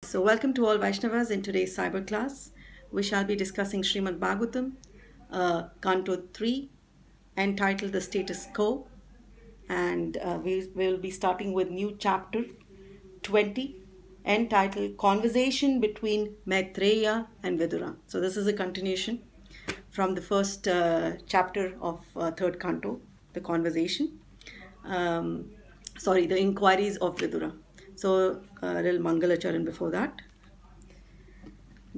So, welcome to all Vaishnavas in today's cyber class. We shall be discussing Srimad Bhagavatam, Canto 3, entitled The Status Quo. And we will be starting with new chapter 20, entitled Conversation Between Maitreya and Vidura. So, this is a continuation from the first chapter of third canto, the conversation. The inquiries of Vidura. So, a little Mangalacharan before that.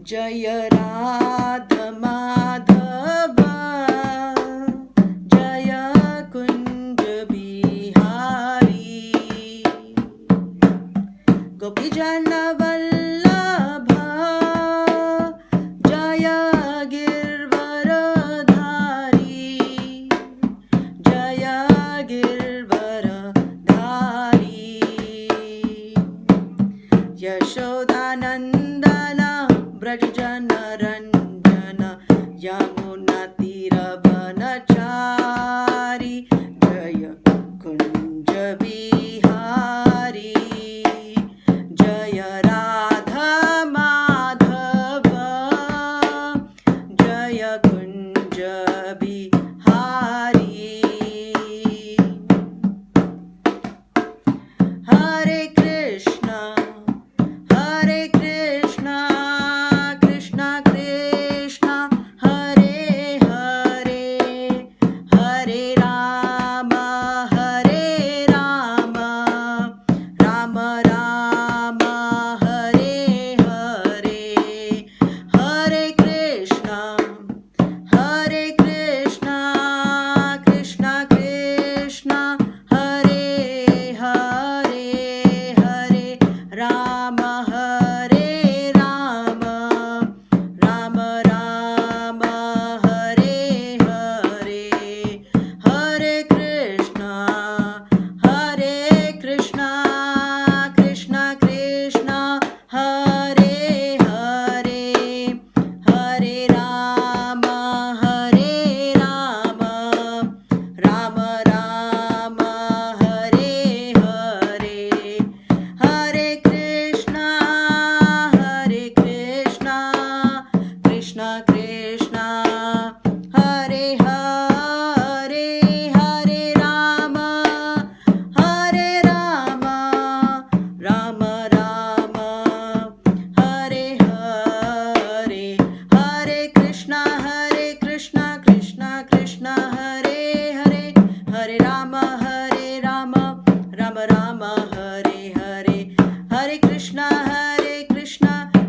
Jaya Radha Madhava Jaya Kunja Bihari Gopijana Vallabha Jaya Girvaradhari Jaya Girvaradhari Yashodanandana Brajjana Ranjana Yamuna Tiravanachari Jaya Kunja Bihari Jaya Radha Madhava Jaya Kunja Bihari Hare Krishna Hare Krishna, Krishna Krishna, Hare Hare, Hare Rama, Hare Rama, Rama Rama, Hare Hare, Hare Krishna, Hare Krishna, Krishna Krishna, Hare Hare, Hare Rama. Krishna Krishna Hare Hare Hare Rama Hare Rama Rama Rama Hare Hare Hare Krishna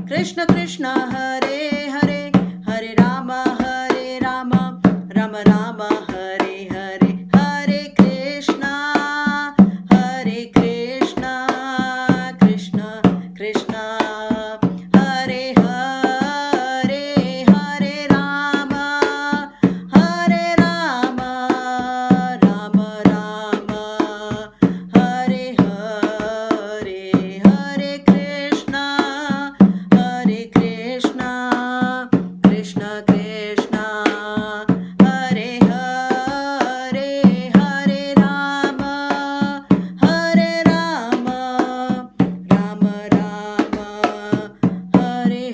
Krishna Krishna Hare Hare Hare Rama Rama Rama Rama Hare Hare Hare Krishna Krishna Krishna Hare Hare Hare Rama Rama Rama Hare Hare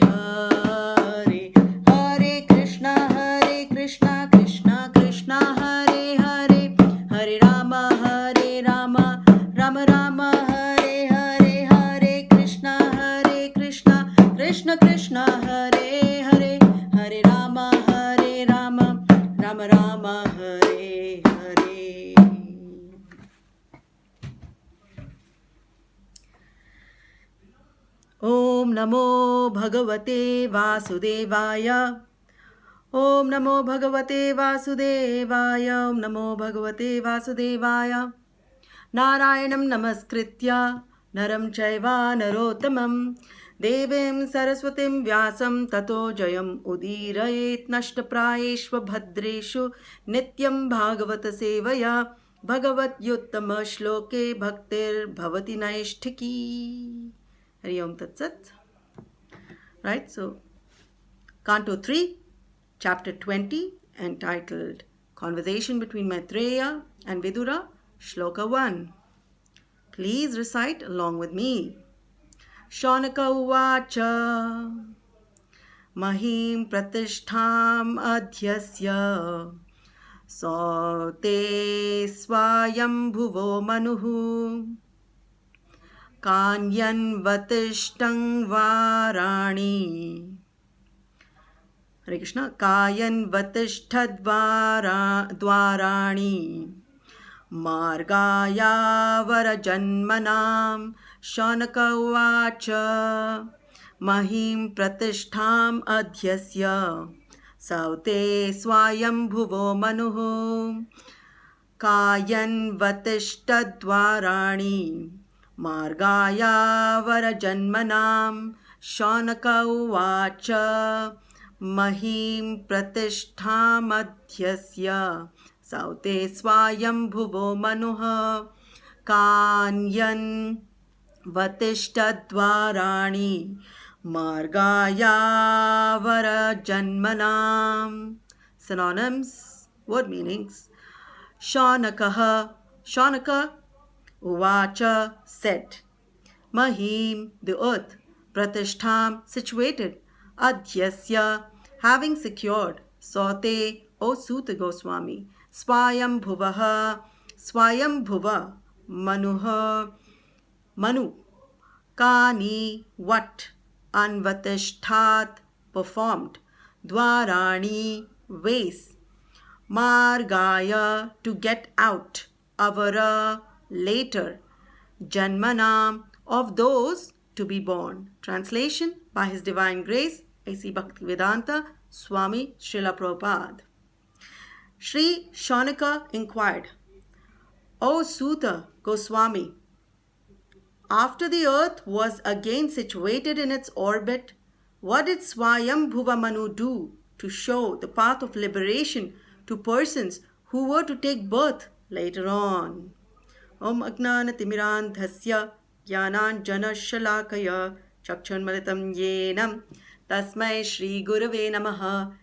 Hare Krishna Krishna Krishna Hare Hare Hare Rama Rama Rama Hare Hare Hare Krishna Krishna Krishna Hare Hare Hare Rama Rama Rama Hare Hare. Om Namo Bhagavate Vasudevaya. Om Namo Bhagavate Vasudevaya. Om Namo Bhagavate Vasudevaya. Narayanam Namaskritya Naram Chaiva Narottamam Devim Saraswatim Vyasam Tato Jayam Udirayet Nashtaprayeshva Bhadreshu Nityam Bhagavata Sevaya Bhagavat Yuttama Shloke Bhaktir Bhavati Naishtiki. Hari Om Tat Sat. Right, so Canto 3, Chapter 20, entitled Conversation Between Maitreya and Vidura, Shloka 1. Please recite along with me. Shaunaka uvacha Mahim pratishtham adhyasya Saute swayambhuvo manuhu Kanyan vatishtam varani Hare Krishna Kayan vatishtadvarani Margaya varajanmanam Shaunaka uvacha Mahim pratishtham adhyasya Saute swayambhuvo manuhu Kayan vatishtadvarani Margaya varajanmanam Shaunaka uvacha Mahim pratishtham adhyasya Saute swayambhuvo manuha Kanyan vatishtadvarani Margaya varajanmanam. Synonyms, word meanings. Shaunakaha, Shaunaka, Uvacha, said. Mahim, the earth. Pratishtham, situated. Adhyasya, having secured. Saute, O Suta Goswami. Swayambhuvaha, Swayambhuva. Manuha, Manu. Kani, what? Anvatishtat, performed. Dwarani, ways. Margaya, to get out. Avara, later. Janmanam, of those to be born. Translation by His Divine Grace, A.C. Bhaktivedanta Swami Srila Prabhupada. Sri Shaunaka inquired, O Suta Goswami, after the earth was again situated in its orbit, what did Swayambhuva Manu do to show the path of liberation to persons who were to take birth later on? Om Agnanatimirandhasya Jnananjanashalakaya Chakshunmalitam Yenam Tasmai Shri Gurave Namaha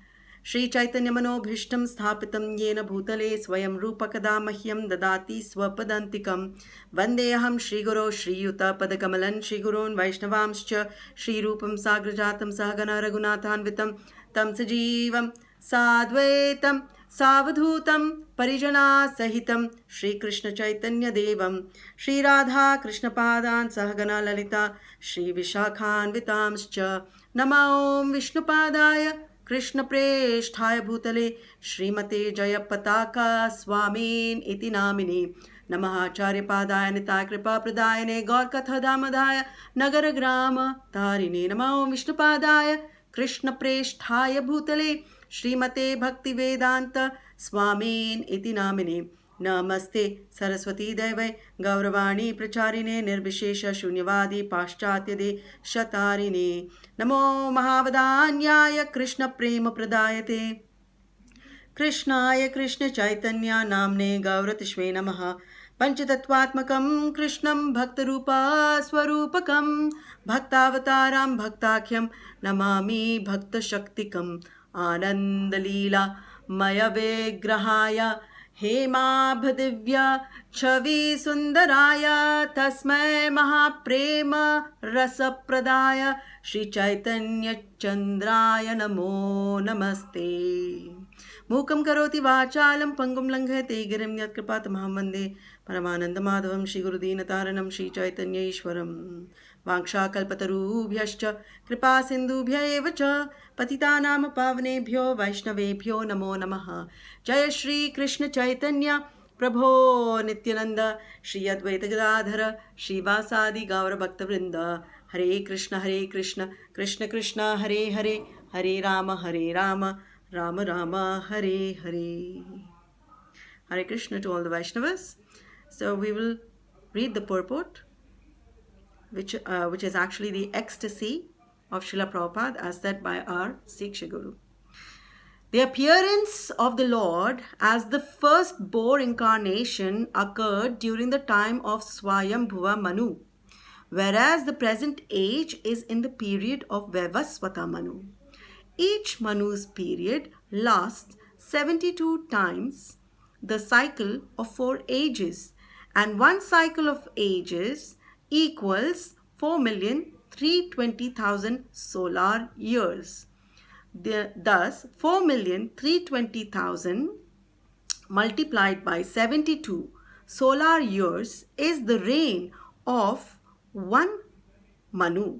Shri Chaitanya Manobhishtam Sthapitam Yena Bhutale Swayam Rupakada Mahyam Dadati Swapadantikam Vandeham Shri Guru Shri Yuta Padakamalan Shri Gurun Vaishnavamscha Shri Rupam Sagrajatam Sahagana Raghunathanvitam Tam Sajivam Sadvaitam Savadhutam Parijana Sahitam Shri Krishna Chaitanya Devam Shri Radha Krishna Padan Sahagana Lalita Shri Vishakhan Vitamscha Nama Om Vishnupadaya Krishna Preshthaya Bhutale Srimate Jaya Pataka Swamin Iti Namini Namaha Acharya Padaya Nitai Kripa Pradayane Gaur Katha Damadaya Nagara Grama Tarini Nama Om Vishnupadaya Krishna Preshthaya Bhutale Srimate Bhakti Vedanta Swamin Iti Namine Namaste Saraswati Deve Gauravani Pracharine Nirvishesha Shunyavadi Paschatya Shatarine Namo Mahavadanyaya Krishna Prema Pradayate Krishnaya Krishna Chaitanya Namne Gauratishve Namaha Panchatattvatmakam Krishnam Bhaktarupa Swarupakam Bhaktavataram Bhaktakyam Namami Bhakta Shaktikam Anandalila Maya Vigrahaya Hemabhadivya Chavi Sundaraya Tasmai Mahaprema Rasapradaya Shri Chaitanya Chandraya Namo Namaste Mukam Karoti Vachalam Pangum Langhate Girim Yat Kripatamaham Vande Paramananda Madhavam Shri Gurudina Taranam Shri Chaitanya Ishwaram Vangsha Kalpatarubhyascha Kripa Sindhubhya Evacha Patitanam Pavnebhyo Vaishnavebhyo Namo Namaha Jaya Shri Krishna Chaitanya Prabho Nityananda Shri Advaita Gadadhara Shri Vasadi Gaura Bhakta Vrinda Hare Krishna Krishna Krishna Hare Hare Hare Rama Rama Rama Hare Hare. Hare Krishna to all the Vaishnavas. So we will read the purport, which is actually the ecstasy of Srila Prabhupada as said by our Siksha Guru. The appearance of the Lord as the first boar incarnation occurred during the time of Swayambhuva Manu, whereas the present age is in the period of Vaivasvata Manu. Each Manu's period lasts 72 times the cycle of 4 ages, and one cycle of ages equals 4,320,000 solar years. Thus, 4,320,000 multiplied by 72 solar years is the reign of one Manu.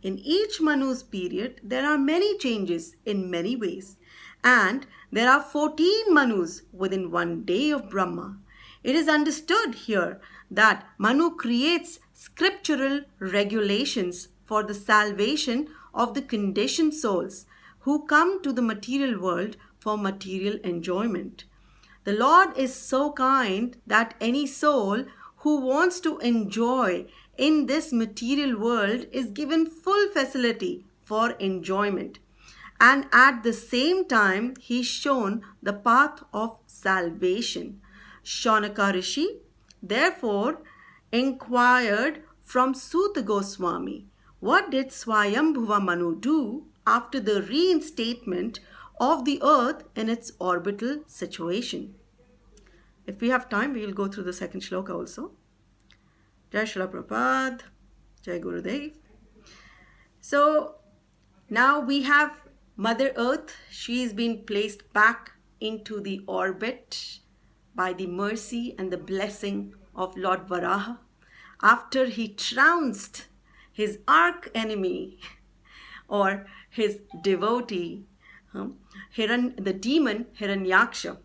In each Manu's period, there are many changes in many ways, and there are 14 Manus within one day of Brahma. It is understood here that Manu creates scriptural regulations for the salvation of the conditioned souls who come to the material world for material enjoyment. The Lord is so kind that any soul who wants to enjoy in this material world is given full facility for enjoyment. And at the same time, he is shown the path of salvation. Shaunaka Rishi therefore inquired from Suta Goswami, what did Swayambhuva Manu do after the reinstatement of the earth in its orbital situation? If we have time, we will go through the second shloka also. Jai Srila Prabhupada, Jai Gurudev. So now we have Mother Earth. She is being placed back into the orbit by the mercy and the blessing of Lord Varaha after he trounced his arch enemy or his devotee, the demon Hiranyaksha.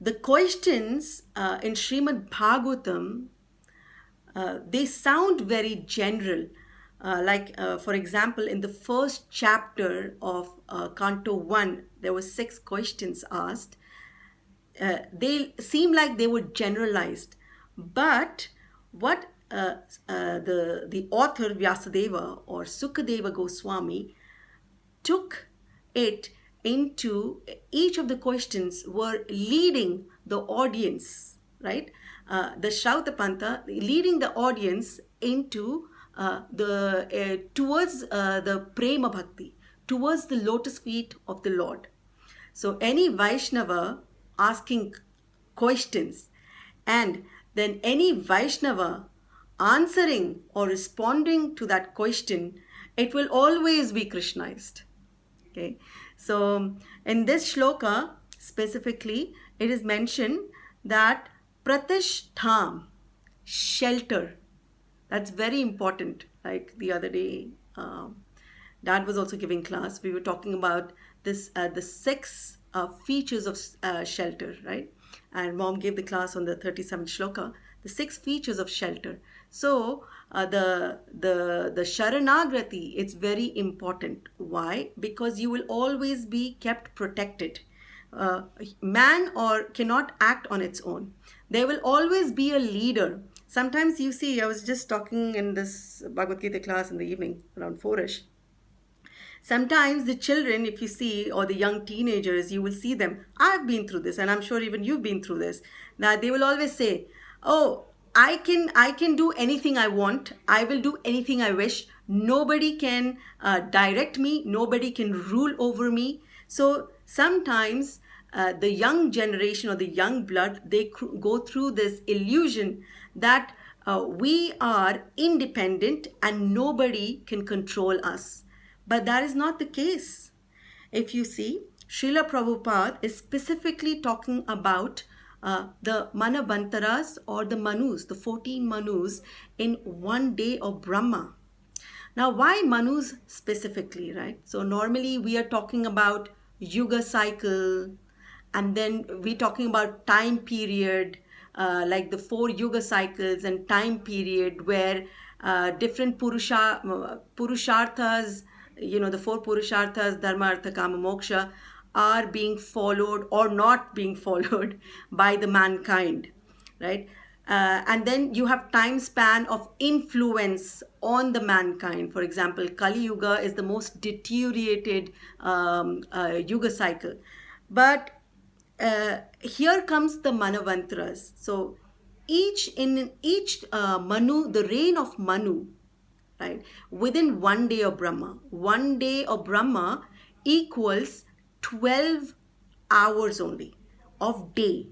The questions in Srimad Bhagavatam, they sound very general. For example, in the first chapter of Canto 1, there were 6 questions asked. They seem like they were generalized. But what the author Vyasadeva or Sukadeva Goswami took it into, each of the questions were leading the audience, right? The Shrautapanta leading the audience into towards the Prema Bhakti, towards the lotus feet of the Lord. So any Vaishnava asking questions and then any Vaishnava answering or responding to that question, it will always be Krishnaized. Okay, so in this shloka specifically, it is mentioned that Pratishtham, shelter, that's very important. Like the other day, Dad was also giving class. We were talking about this, the 6 features of shelter, right? And Mom gave the class on the 37th shloka, the 6 features of shelter. So the Sharanagrati, it's very important. Why? Because you will always be kept protected. Man or cannot act on its own. There will always be a leader. Sometimes you see, I was just talking in this Bhagavad Gita class in the evening around 4ish. Sometimes the children, if you see, or the young teenagers, you will see them. I've been through this, and I'm sure even you've been through this. That they will always say, "Oh, I can do anything I want. I will do anything I wish. Nobody can direct me. Nobody can rule over me." So sometimes the young generation or the young blood, they go through this illusion that we are independent and nobody can control us. But that is not the case. If you see, Srila Prabhupada is specifically talking about the Manavantaras or the Manus, the 14 Manus in one day of Brahma. Now, why Manus specifically, right? So normally we are talking about Yuga cycle, and then we're talking about time period, like the 4 Yuga cycles and time period where different Purusharthas, the 4 Purusharthas, Dharma, Artha, Kama, Moksha, are being followed or not being followed by the mankind, right? And then you have time span of influence on the mankind. For example, Kali Yuga is the most deteriorated Yuga cycle. But here comes the Manavantras. So each Manu, the reign of Manu, right, within one day of Brahma. One day of Brahma equals 12 hours only of day.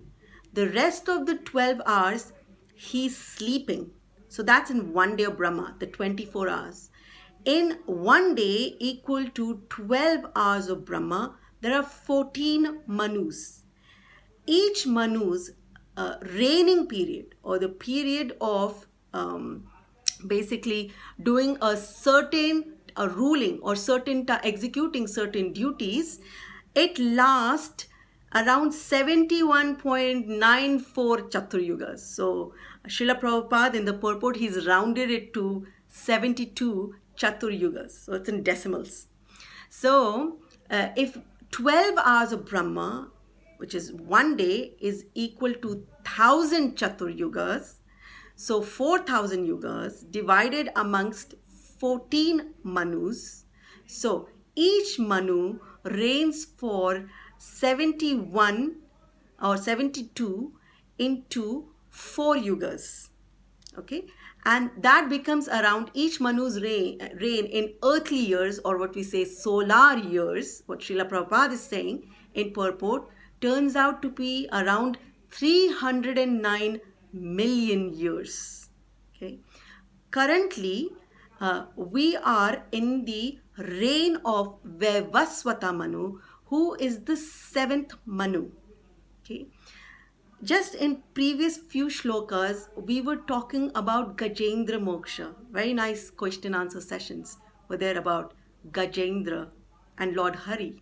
The rest of the 12 hours, he's sleeping. So that's in one day of Brahma, the 24 hours. In one day equal to 12 hours of Brahma, there are 14 Manus. Each Manu's reigning period, or the period of basically doing a certain ruling or certain executing certain duties, it lasts around 71.94 Chaturyugas. So Srila Prabhupada in the purport, he's rounded it to 72 Chaturyugas. So it's in decimals. So if 12 hours of Brahma, which is one day, is equal to 1000 Chaturyugas, so 4000 yugas divided amongst 14 Manus. So each Manu reigns for 71 or 72 into 4 yugas. Okay, and that becomes around each Manu's reign in earthly years, or what we say solar years, what Srila Prabhupada is saying in purport, turns out to be around 309 million years. Okay, currently we are in the reign of Vaivaswata Manu, who is the 7th Manu. Okay, just in previous few shlokas, we were talking about Gajendra Moksha. Very nice question answer sessions were there about Gajendra and Lord Hari,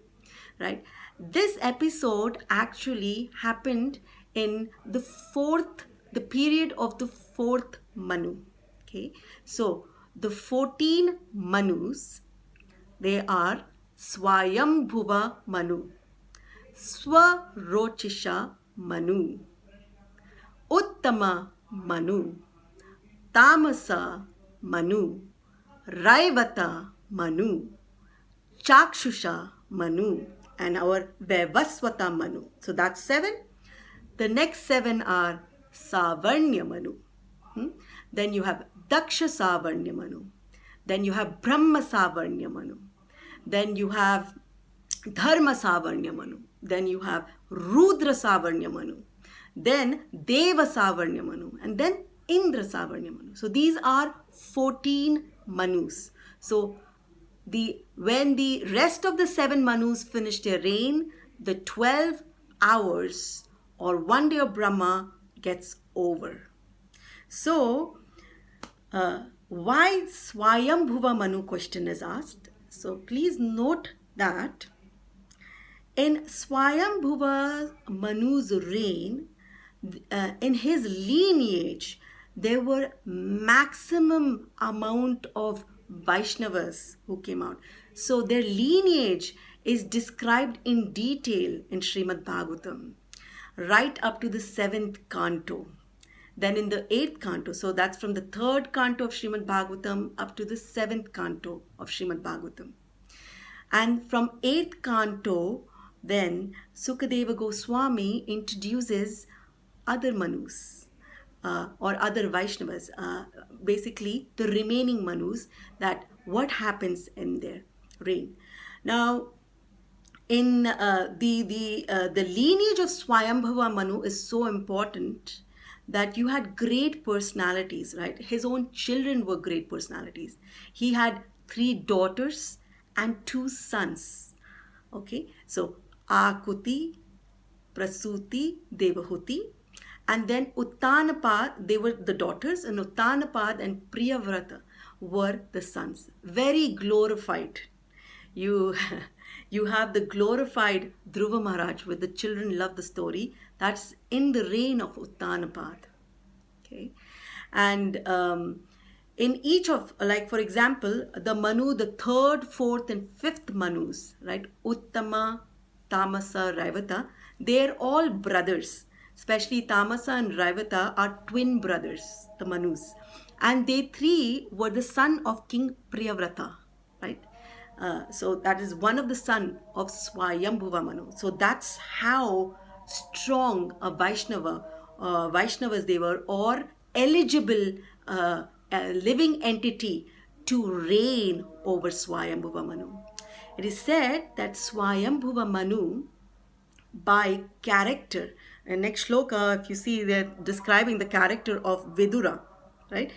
right? This episode actually happened in the period of the 4th Manu. Okay, so the 14 Manus, they are Swayambhuva Manu, Swarochisha Manu, Uttama Manu, Tamasa Manu, Raivata Manu, Chakshusha Manu, and our Vaivaswata Manu. So that's 7. The next 7 are Savarnya Manu. Then you have Daksha Savarnya Manu. Then you have Brahma Savarnya Manu. Then you have Dharma Savarnya Manu. Then you have Rudra Savarnya Manu. Then Deva Savarnya Manu. And then Indra Savarnya Manu. So these are 14 Manus. So when the rest of the 7 Manus finish their reign, the 12 hours or one day of Brahma gets over. So why Swayambhuva Manu question is asked. So please note that in Swayambhuva Manu's reign, in his lineage, there were maximum amount of Vaishnavas who came out. So their lineage is described in detail in Srimad Bhagavatam, right up to the 7th canto. Then in the 8th canto, so that's from the 3rd canto of Srimad Bhagavatam up to the 7th canto of Srimad Bhagavatam. And from 8th canto, then Sukadeva Goswami introduces other Manus or other Vaishnavas, basically the remaining Manus, that what happens in their reign. Now, in the lineage of Swayambhuva Manu is so important that you had great personalities, right? His own children were great personalities. He had 3 daughters and 2 sons. Okay, so Akuti, Prasuti, Devahuti, and then Uttanapad, they were the daughters, and Uttanapad and Priyavrata were the sons. Very glorified. You have the glorified Dhruva Maharaj, where the children love the story. That's in the reign of Uttanapad. Okay, and in each of, like for example, the Manu, the 3rd, 4th, and 5th Manus, right? Uttama, Tamasa, Raivata, they're all brothers. Especially Tamasa and Raivata are twin brothers, the Manus. And they 3 were the son of King Priyavrata, right? So that is one of the son of Swayambhuva Manu. So that's how strong a Vaishnavas they were, or eligible living entity to reign over Swayambhuva Manu. It is said that Swayambhuva Manu, by character, and next shloka, if you see, they're describing the character of Vidura. right?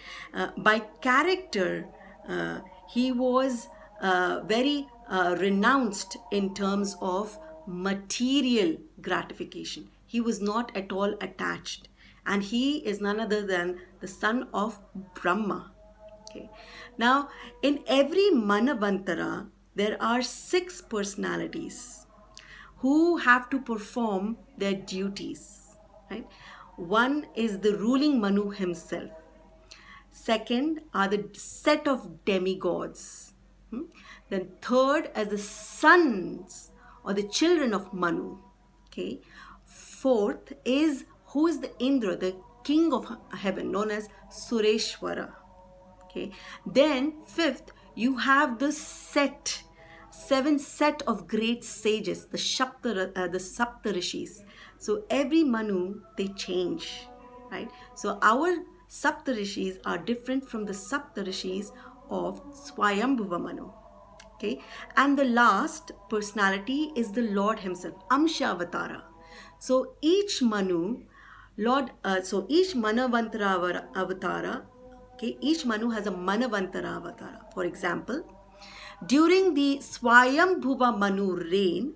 By character, uh, he was very renounced in terms of material gratification. He was not at all attached, and he is none other than the son of Brahma. Okay. Now, in every Manavantara, there are 6 personalities who have to perform their duties. Right? One is the ruling Manu himself. Second are the set of demigods. Hmm? Then third are the sons or the children of Manu. Okay. Fourth is who is the Indra, the king of heaven, known as Sureshwara. Okay. Then fifth, you have the seven set of great sages, the Saptarishis. So every Manu they change, right? So our Saptarishis are different from the Saptarishis of Swayambhuva Manu. Okay, and the last personality is the Lord himself, Amsha Avatara. So each Manu, so each Manavantara Avatara, okay, each Manu has a Manavantara Avatara. For example, during the Swayambhuva Manu reign,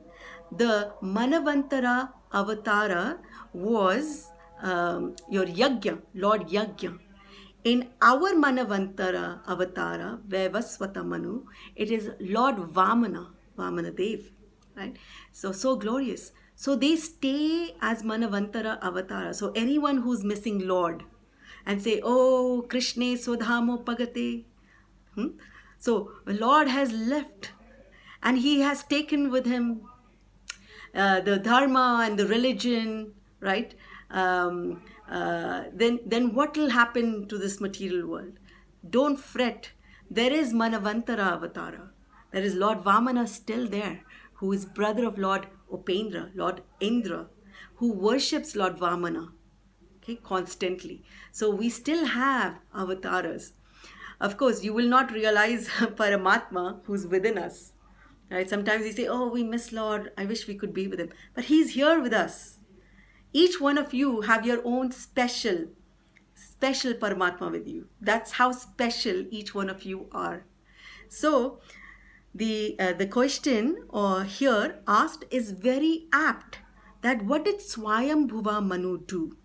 the Manavantara Avatara was your Yagya, Lord Yagya. In our Manavantara Avatara, Vaivasvata Manu, it is Lord Vamana, Vamana Dev, right? So glorious. So they stay as Manavantara Avatara. So anyone who's missing Lord and say, oh, Krishne Swadhamo Pagate. Hmm? So Lord has left and he has taken with him the dharma and the religion, right? Then what will happen to this material world? Don't fret. There is Manavantara Avatara. There is Lord Vamana still there, who is brother of Lord Upendra, Lord Indra, who worships Lord Vamana, okay, constantly. So we still have avatars. Of course, you will not realize Paramatma who's within us. Right? Sometimes we say, oh, we miss Lord. I wish we could be with him. But he's here with us. Each one of you have your own special Paramatma with you. That's how special each one of you are. So the question here asked is very apt, that what did Swayambhuva Manu do?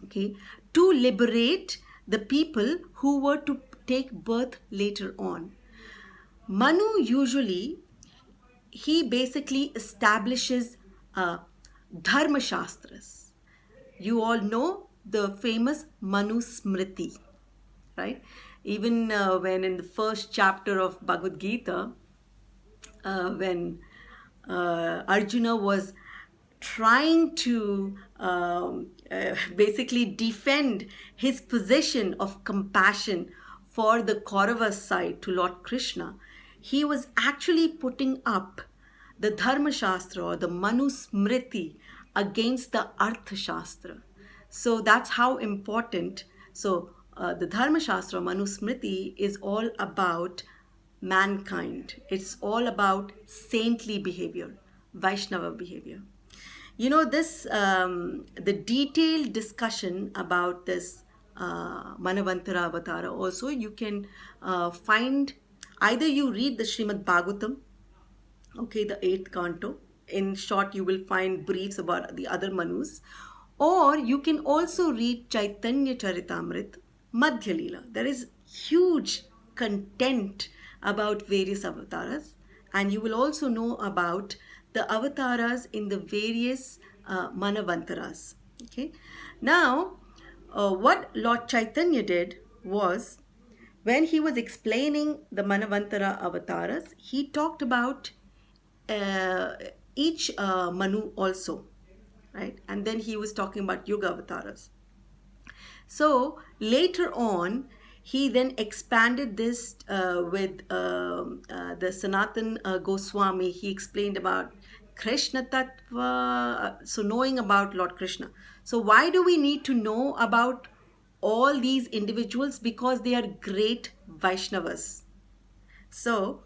Okay, to liberate the people who were to take birth later on. Manu usually, he basically establishes dharma shastras. You all know the famous Manu Smriti, right? Even when in the first chapter of Bhagavad Gita, when Arjuna was trying to basically defend his position of compassion for the Kauravas side to Lord Krishna, he was actually putting up the Dharma Shastra or the Manu Smriti against the Artha Shastra. So that's how important. So the Dharma Shastra, Manu Smriti, is all about mankind. It's all about saintly behavior, Vaishnava behavior. You know, this the detailed discussion about this Manavantara Avatara also you can find, either you read the Srimad Bhagavatam, okay, the 8th canto. In short, you will find briefs about the other Manus, or you can also read Chaitanya Charitamrit, Madhya Leela. There is huge content about various avatars, and you will also know about the avatars in the various Manavantaras. Okay, now what Lord Chaitanya did was, when he was explaining the Manavantara avatars, he talked about uh, each Manu also, right? And then he was talking about Yuga avatars. So later on, he then expanded this with the Sanatan Goswami. He explained about Krishna Tattva, so knowing about Lord Krishna. So why do we need to know about all these individuals? Because they are great Vaishnavas. So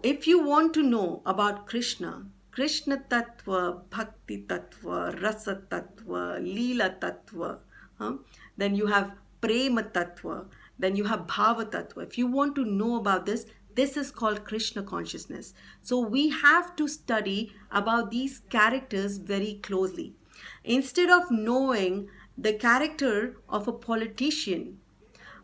if you want to know about Krishna, Krishna Tattva, Bhakti Tattva, Rasa Tattva, Leela Tattva, then you have Prema Tattva, then you have Bhava Tattva. If you want to know about this, this is called Krishna consciousness. So we have to study about these characters very closely. Instead of knowing the character of a politician,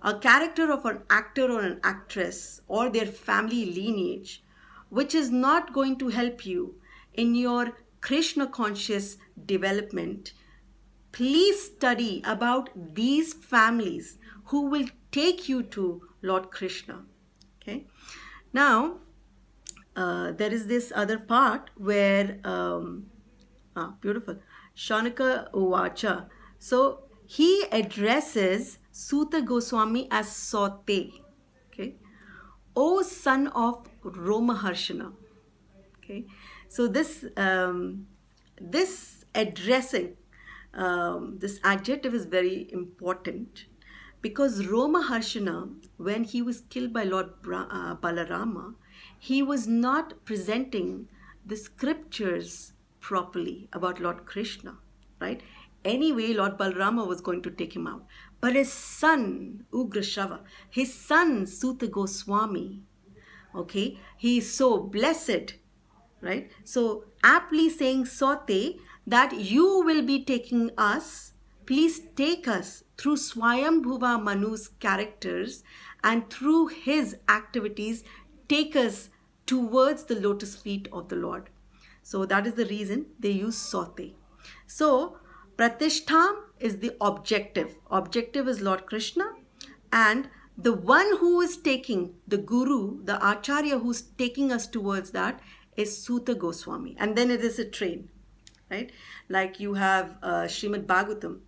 a character of an actor or an actress, or their family lineage, which is not going to help you in your Krishna conscious development, please study about these families who will take you to Lord Krishna. Okay. Now, there is this other part where, beautiful, Shaunaka Uvacha. So he addresses Suta Goswami as Sote. Okay. O son of Romaharshana. Okay. So this addressing, this adjective is very important, because Romaharshana, when he was killed by Lord Balarama, he was not presenting the scriptures properly about Lord Krishna, right? Anyway, Lord Balarama was going to take him out. But his son, Ugrashava, his son, Suta Goswami, okay, he is so blessed, right? So aptly saying Sote, that you will be taking us, please take us through Swayambhuva Manu's characters, and through his activities take us towards the lotus feet of the Lord. So that is the reason they use Sote. So Pratishtham is the objective. Objective is Lord Krishna, and the one who is taking, the guru, the acharya who's taking us towards that is Suta Goswami. And then it is a train, right? Like you have Srimad Bhagavatam.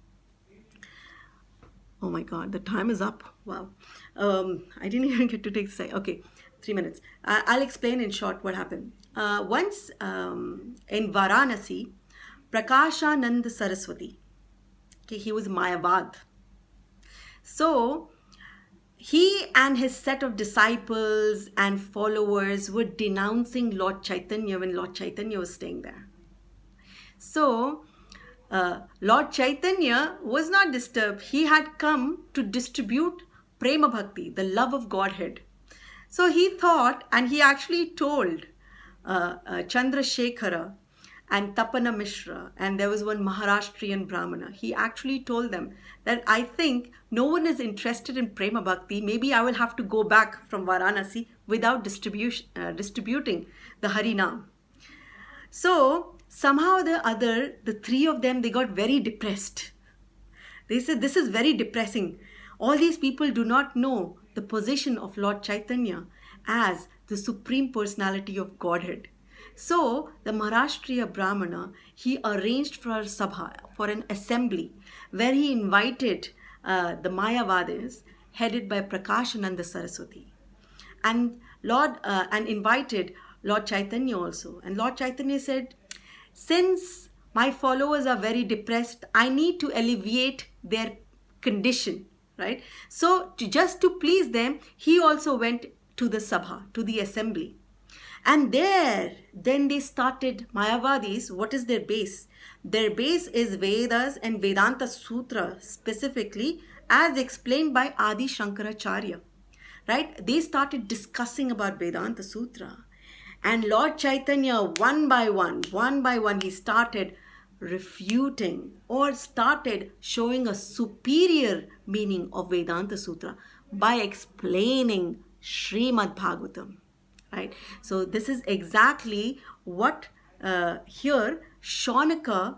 Oh my God, the time is up. Wow. I didn't even get to take the second. Okay, 3 minutes. I'll explain in short what happened. Once in Varanasi, Prakashanand Saraswati, okay, he was Mayavad. So he and his set of disciples and followers were denouncing Lord Chaitanya when Lord Chaitanya was staying there. So Lord Chaitanya was not disturbed. He had come to distribute Prema Bhakti, the love of Godhead. So he thought, and he actually told Chandrasekhara and Tapana Mishra, and there was one Maharashtrian Brahmana. He actually told them that I think no one is interested in Prema Bhakti. Maybe I will have to go back from Varanasi without distributing the Harinam. So somehow or the other, the three of them, they got very depressed. They said, this is very depressing. All these people do not know the position of Lord Chaitanya as the Supreme Personality of Godhead. So the Maharashtriya Brahmana, he arranged for a sabha, for an assembly, where he invited the Mayavadis, headed by Prakashananda Saraswati, and invited Lord Chaitanya also. And Lord Chaitanya said, since my followers are very depressed, I need to alleviate their condition, right? So just to please them, he also went to the sabha, to the assembly. And then they started, Mayavadis, what is their base? Their base is Vedas and Vedanta Sutra, specifically as explained by Adi Shankaracharya, right? They started discussing about Vedanta Sutra. And Lord Chaitanya, one by one, he started refuting or started showing a superior meaning of Vedanta Sutra by explaining Srimad Bhagavatam. Right? So this is exactly what here Shaunaka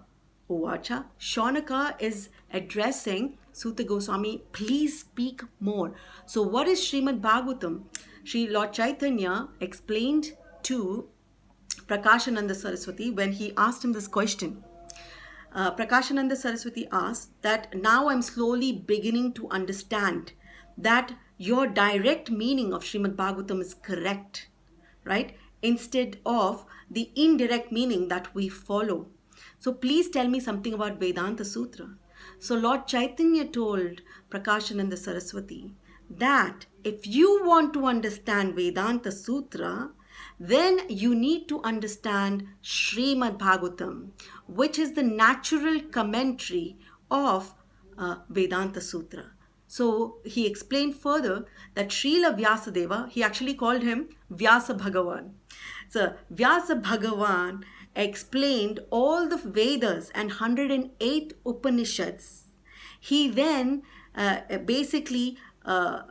Uvacha. Shaunaka is addressing Suta Goswami, please speak more. So what is Srimad Bhagavatam? Sri Lord Chaitanya explained to Prakashananda Saraswati when he asked him this question. Prakashananda Saraswati asked that now I'm slowly beginning to understand that your direct meaning of Srimad Bhagavatam is correct, right? Instead of the indirect meaning that we follow. So please tell me something about Vedanta Sutra. So Lord Chaitanya told Prakashananda Saraswati that if you want to understand Vedanta Sutra, then you need to understand Srimad Bhagavatam, which is the natural commentary of Vedanta Sutra. So he explained further that Srila Vyasadeva, he actually called him Vyasa Bhagavan. So Vyasa Bhagavan explained all the Vedas and 108 Upanishads. He then basically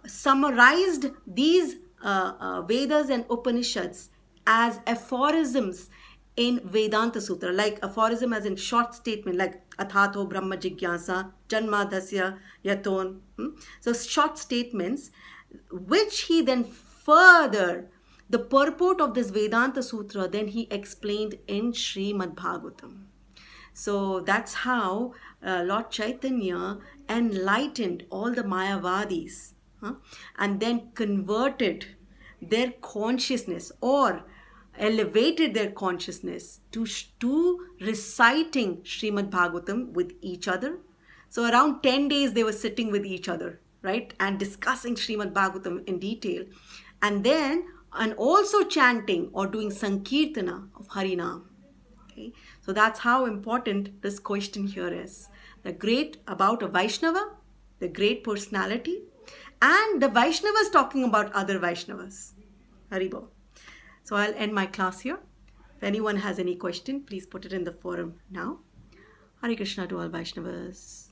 summarized these Vedas and Upanishads as aphorisms in Vedanta Sutra, like aphorism as in short statement, like Athato Brahma Jigyasa, Janmadasya Yaton. So short statements, which he then further, the purport of this Vedanta Sutra, then he explained in Srimad Bhagavatam. So that's how Lord Chaitanya enlightened all the Mayavadis, and then converted their consciousness, or elevated their consciousness to reciting Srimad Bhagavatam with each other. So around 10 days they were sitting with each other, right, and discussing Srimad Bhagavatam in detail, and then and also chanting or doing Sankirtana of Harinam. Okay, so that's how important this question here is. The great about a Vaishnava, the great personality, and the Vaishnavas talking about other Vaishnavas. Haribo. So I'll end my class here. If anyone has any question, please put it in the forum now. Hare Krishna to all Vaishnavas.